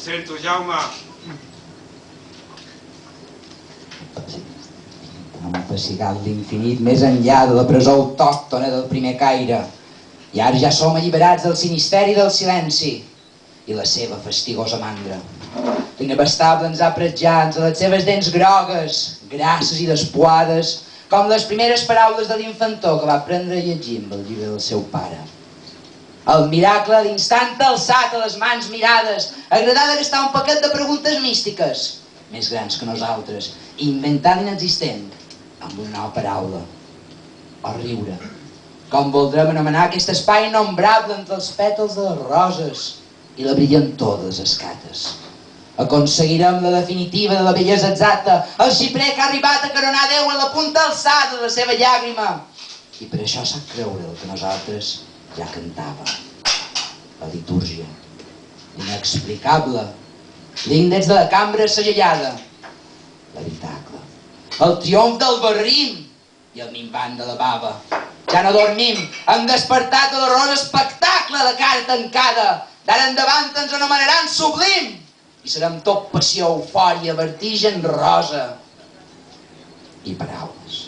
Encerto, Jaume. Han pessigat l'infinit més enllà de la presó autòctona del primer caire. I ara ja som alliberats del sinisteri del silenci i la seva fastigosa mandra. L'inabastable ens ha pretjat entre les seves dents grogues, grasses i despuades, com les primeres paraules de l'infantó que va aprendre a llegir amb el llibre del seu pare. El miracle d'instant alçat a les mans mirades, agradar de gastar un paquet de preguntes místiques, més grans que nosaltres, inventant l'inexistent, amb una nova paraula, o riure, com voldrem anomenar aquest espai innombrable entre els pètals de les roses i la brillantor de les escates. Aconseguirem la definitiva de la bellesa exacta, el xiprer que ha arribat a caronar Déu en la punta alçada de la seva llàgrima. I per això sap creure el que nosaltres ja cantava. La litúrgia, l'inexplicable, l'índex de la cambra segellada, l'habitacle, el triomf del barrim i el minvant de la bava. Ja no dormim, hem despertat de l'horror espectacle de cara tancada. D'ara endavant ens anomenaran sublim i serem tot passió, eufòria, vertigen rosa i paraules.